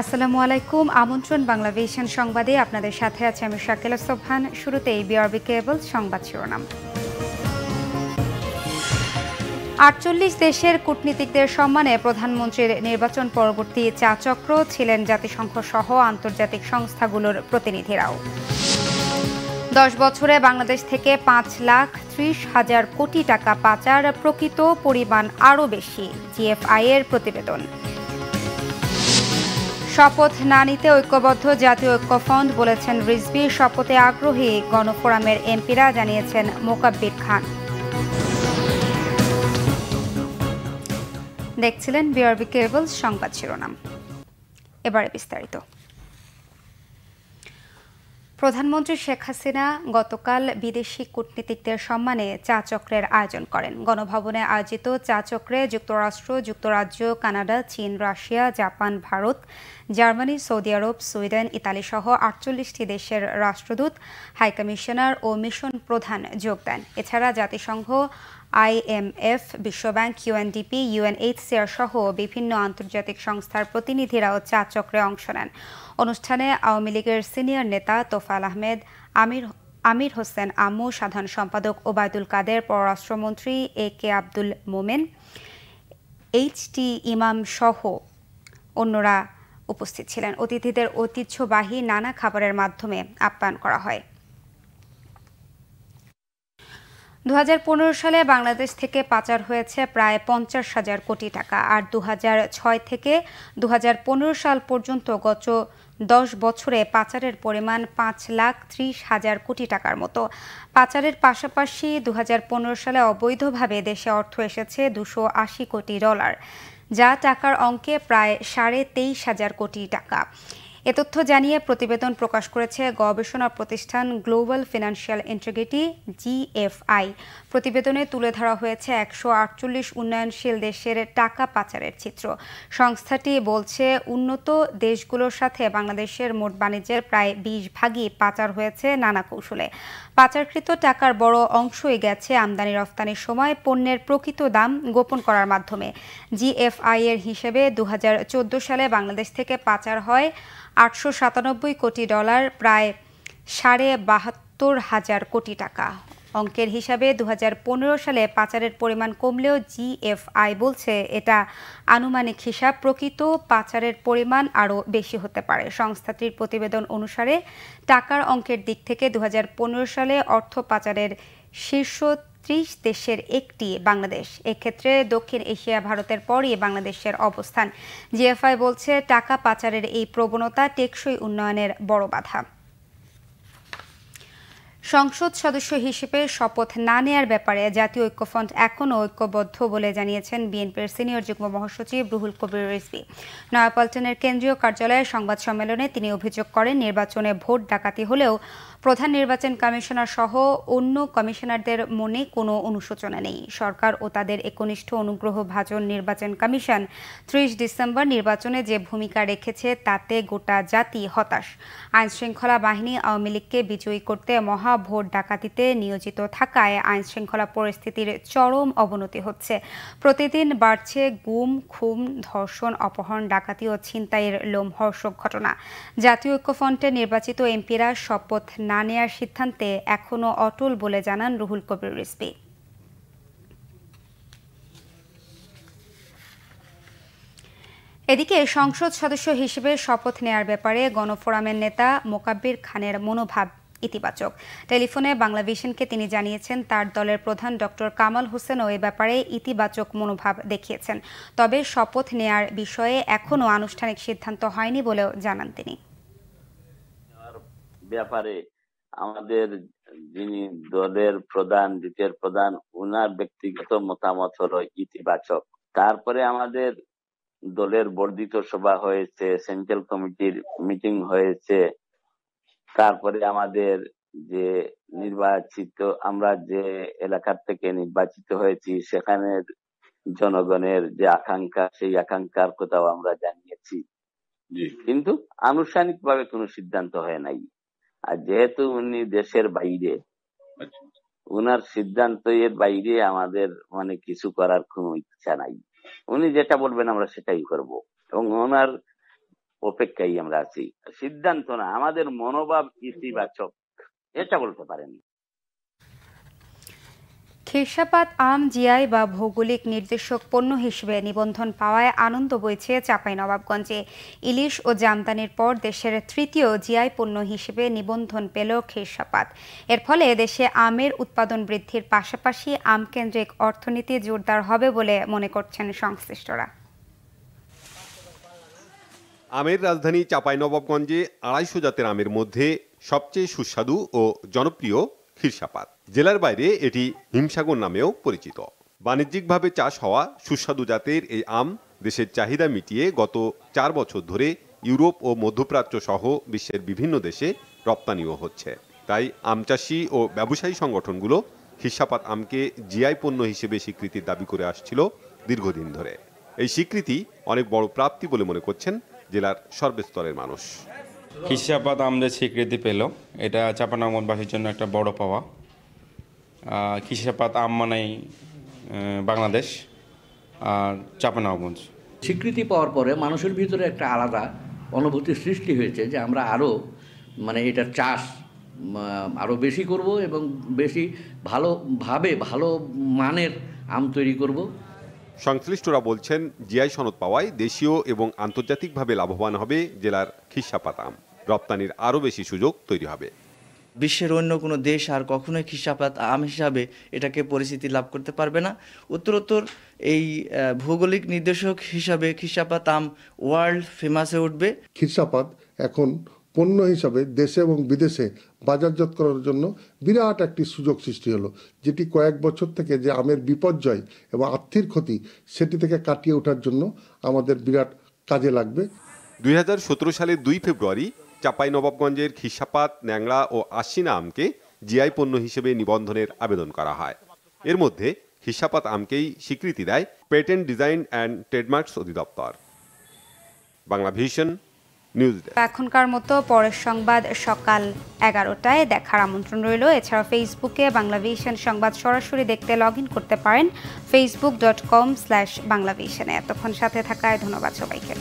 আসসালামু আলাইকুম। আমন্ত্রণ বাংলাভিশন সংবাদে আপনাদের সাথে আছে আমি শাকিলা সোবহান। শুরুতেই বিআরবি কেবল সংবাদ শিরোনাম। ৪৮ দেশের কূটনীতিকদের সম্মানে প্রধানমন্ত্রীর নির্বাচন পরবর্তী চা চক্র ছিলেন জাতিসংঘ সহ আন্তর্জাতিক সংস্থাগুলোর প্রতিনিধিরাও। 10 বছরে বাংলাদেশ থেকে ৫,৩০,০০০ কোটি টাকা পাচার, প্রকৃত পরিমাণ আরও বেশি, জিএফআই এর প্রতিবেদন। শপথ না নিতে ঐক্যবদ্ধ জাতীয় ঐক্যফ্রন্ট, বলেছেন রিজভী। শপথে আগ্রহী গণফোরামের এমপিরা, জানিয়েছেন মোকাব্বির খান। দেখছিলেন বিআরবি কেবল সংবাদ শিরোনাম। এবারে বিস্তারিত। প্রধানমন্ত্রী শেখ হাসিনা গতকাল বিদেশি কূটনীতিকদের সম্মানে চা চক্রের আয়োজন করেন। গণভবনে আয়োজিত চা চক্রে যুক্তরাষ্ট্র, যুক্তরাজ্য, কানাডা, চীন, রাশিয়া, জাপান, ভারত, জার্মানি, সৌদি আরব, সুইডেন, ইতালি সহ ৪৮টি দেশের রাষ্ট্রদূত, হাইকমিশনার ও মিশন প্রধান যোগ দেন। এছাড়া জাতিসংঘ, IMF, বিশ্বব্যাংক, UNDP, UNHCR সহ বিভিন্ন আন্তর্জাতিক সংস্থার প্রতিনিধিরাও চা চক্রে অংশ নেন। অনুষ্ঠানে আওয়ামী লীগের সিনিয়র নেতা তোফায়েল আহমেদ, আমির হোসেন আমু, সাধারণ সম্পাদক ওবায়দুল কাদের, পররাষ্ট্রমন্ত্রী AK আব্দুল মোমেন, HT ইমাম সহ অন্যরা উপস্থিত ছিলেন। অতিথিদের ঐতিহ্যবাহী নানা খাবারের মাধ্যমে আপ্যায়ন করা হয়। 2015 সালে বাংলাদেশ থেকে পাচার হয়েছে প্রায় 50,000 কোটি টাকা, আর 2006 থেকে 2015 সাল পর্যন্ত গত 10 বছরে পাচারের পরিমাণ 5,30,000 কোটি টাকার মতো। পাচারের পাশাপাশি 2015 সালে অবৈধভাবে দেশে অর্থ এসেছে $280 কোটি, যা টাকার অঙ্কে প্রায় 23,500 কোটি টাকা। এ তথ্য জানিয়ে প্রতিবেদন প্রকাশ করেছে গবেষণা প্রতিষ্ঠান গ্লোবাল ফিনান্সিয়াল ইন্টিগ্রিটি GFI। প্রতিবেদনে তুলে ধরা হয়েছে 148 উন্নয়নশীল দেশের টাকা পাচারের চিত্র। সংস্থাটি বলছে, উন্নত দেশগুলোর সাথে বাংলাদেশের মোট বাণিজ্যের প্রায় 20 ভাগই পাচার হয়েছে নানা কৌশলে। পাচারকৃত টাকার বড় অংশই গেছে আমদানি রফতানির সময় পণ্যের প্রকৃত দাম গোপন করার মাধ্যমে। GFI এর হিসেবে 2014 সালে বাংলাদেশ থেকে পাচার হয় $897 কোটি, প্রায় 72,500 কোটি টাকা। অঙ্কের হিসাবে 2015 সালে পাচারের পরিমাণ কমলেও GFI বলছে এটা আনুমানিক হিসাব, প্রকৃত পাচারের পরিমাণ আরও বেশি হতে পারে। সংস্থাটির প্রতিবেদন অনুসারে টাকার অঙ্কের দিক থেকে 2015 সালে অর্থ পাচারের শীর্ষ 30 দেশের একটি বাংলাদেশ। এক্ষেত্রে দক্ষিণ এশিয়া, ভারতের পরই বাংলাদেশের অবস্থান। GFI বলছে, টাকা পাচারের এই প্রবণতা টেকসই উন্নয়নের বড় বাধা। সংসদ সদস্য হিসেবে শপথ না নেয়ার ব্যাপারে জাতীয় ঐক্যফ্রন্ট এখনও ঐক্যবদ্ধ বলে জানিয়েছেন বিএনপির সিনিয়র যুগ্ম মহাসচিব রুহুল কবির রিজভী। নয়াপল্টনের কেন্দ্রীয় কার্যালয়ে সংবাদ সম্মেলনে তিনি অভিযোগ করেন, নির্বাচনে ভোট ডাকাতি হলেও প্রধান নির্বাচন কমিশনার সহ অন্য কমিশনারদের মনে কোনো অনুশোচনা নেই। সরকার ও তাদের একনিষ্ঠ অনুগ্রহভাজন নির্বাচন কমিশন 30 ডিসেম্বর নির্বাচনে যে ভূমিকা রেখেছে তাতে গোটা জাতি হতাশ। আইনশৃঙ্খলা বাহিনী আওয়ামী লীগকে বিজয়ী করতে মহা ভোট ডাকাতিতে নিয়োজিত থাকায় আইনশৃঙ্খলা পরিস্থিতির চরম অবনতি হচ্ছে। প্রতিদিন বাড়ছে গুম, খুন, ধর্ষণ, অপহরণ, ডাকাতি ও ছিনতাইয়ের লোমহর্ষক ঘটনা। জাতীয় ঐক্যফ্রন্টের নির্বাচিত এমপিরা শপথ না নেয়ার সিদ্ধান্তে এখনও অটল বলে জানান রুহুল কবির রিজভী। এদিকে সংসদ সদস্য হিসেবে শপথ নেয়ার ব্যাপারে গণফোরামের নেতা মোকাব্বির খানের মনোভাব ইতিবাচক। টেলিফোনে বাংলাভিশনকে তিনি জানিয়েছেন, তার দলের প্রধান ডক্টর কামাল হোসেনও এ ব্যাপারে ইতিবাচক মনোভাব দেখিয়েছেন। তবে শপথ নেয়ার বিষয়ে এখনও আনুষ্ঠানিক সিদ্ধান্ত হয়নি বলেও জানান তিনি। ব্যাপারে আমাদের যিনি দলের প্রধান, দ্বিতীয় প্রধান, উনার ব্যক্তিগত মতামত হলো ইতিবাচক। তারপরে আমাদের দলের বর্ধিত সভা হয়েছে, সেন্ট্রাল কমিটির মিটিং হয়েছে, তারপরে আমাদের যে নির্বাচিত, আমরা যে এলাকার থেকে নির্বাচিত হয়েছি সেখানের জনগণের যে আকাঙ্ক্ষা, সেই আকাঙ্ক্ষার কথাও আমরা জানিয়েছি, কিন্তু আনুষ্ঠানিকভাবে কোনো সিদ্ধান্ত হয় নাই। আর যেহেতু উনি দেশের বাইরে, উনার সিদ্ধান্ত এর বাইরে আমাদের কিছু করার কোনো ইচ্ছা নাই। উনি যেটা বলবেন আমরা সেটাই করব, এবং ওনার অপেক্ষায় আমরা আছি। সিদ্ধান্ত না, আমাদের মনোভাব ইতিবাচক, এটা বলতে পারেন। খিরসাপাত আম জিআই বা ভৌগোলিক নির্দেশক পণ্য হিসেবে নিবন্ধন পাওয়ায় আনন্দ বইছে চাঁপাইনবাবগঞ্জে। ইলিশ ও জামদানির পর দেশের তৃতীয় জিআই পণ্য হিসেবে নিবন্ধন পেল খিরসাপাত। এর ফলে দেশে আমের উৎপাদন বৃদ্ধির পাশাপাশি আমকেন্দ্রিক অর্থনীতি জোরদার হবে বলে মনে করছেন সংশ্লিষ্টরা। আমের রাজধানী চাঁপাইনবাবগঞ্জে ২৫০ জাতের আমের মধ্যে সবচেয়ে সুস্বাদু ও জনপ্রিয় খিরসাপাত। জেলার বাইরে এটি হিমসাগর নামেও পরিচিত। বাণিজ্যিকভাবে চাষ হওয়া সুস্বাদু জাতের এই আম দেশের চাহিদা মিটিয়ে গত ৪ বছর ধরে ইউরোপ ও মধ্যপ্রাচ্য সহ বিশ্বের বিভিন্ন দেশে রপ্তানিও হচ্ছে। তাই আম চাষি ও ব্যবসায়ী সংগঠনগুলো খিরসাপাত আমকে জিআই পণ্য হিসেবে স্বীকৃতির দাবি করে আসছিল দীর্ঘদিন ধরে। এই স্বীকৃতি অনেক বড় প্রাপ্তি বলে মনে করছেন জেলার সর্বস্তরের মানুষ। খিরসাপাত আমদের স্বীকৃতি পেল, এটা চাঁপাইনবাবগঞ্জবাসীর জন্য একটা বড় পাওয়া। খিরসাপাত আম মানেই বাংলাদেশ আর চাঁপাইনবাবগঞ্জ। স্বীকৃতি পাওয়ার পরে মানুষের ভিতরে একটা আলাদা অনুভূতি সৃষ্টি হয়েছে যে আমরা আরও এটার চাষ আরও বেশি করব এবং বেশি ভালোভাবে ভালো মানের আম তৈরি করব। সংশ্লিষ্টরা বলছেন জিআই সনদ পাওয়ায় দেশীয় এবং আন্তর্জাতিকভাবে লাভবান হবে জেলার খিরসাপাত আম। রপ্তানির আরও বেশি সুযোগ তৈরি হবে। বিশ্বের অন্য কোনো দেশ আর কখনোই খিরসাপাত আম হিসাবে এটাকে পরিচিতি লাভ করতে পারবে না। উত্তরোত্তর এই ভৌগোলিক নির্দেশক হিসাবে খিরসাপাত আম ওয়ার্ল্ড ফেমাসে উঠবে। খিরসাপাত এখন পণ্য হিসাবে দেশে এবং বিদেশে বাজারজাত করার জন্য বিরাট একটি সুযোগ সৃষ্টি হলো, যেটি কয়েক বছর থেকে যে আমের বিপর্যয় এবং আর্থিক ক্ষতি সেটি থেকে কাটিয়ে ওঠার জন্য আমাদের বিরাট কাজে লাগবে। ২০১৭ সালের ২ ফেব্রুয়ারি চাঁপাইনবাবগঞ্জের খিরসাপাত, ন্যাংরা ও আশ্বিনা আমকে জিআই পণ্য হিসেবে নিবন্ধনের আবেদন করা হয়। এর মধ্যে খিরসাপাত আমকেই স্বীকৃতি দেয় পেটেন্ট ডিজাইন অ্যান্ড ট্রেডমার্কস অধিদপ্তর। Bangla vision news. এখনকার মতো পরের সংবাদ সকাল ১১টায় দেখার আমন্ত্রণ রইল। এছাড়া ফেসবুকে বাংলা ভিশন সংবাদ সরাসরি দেখতে লগ ইন করতে পারেন facebook.com/বাংলাভিশনে। এতক্ষণ সাথে থাকায় ধন্যবাদ সবাইকে।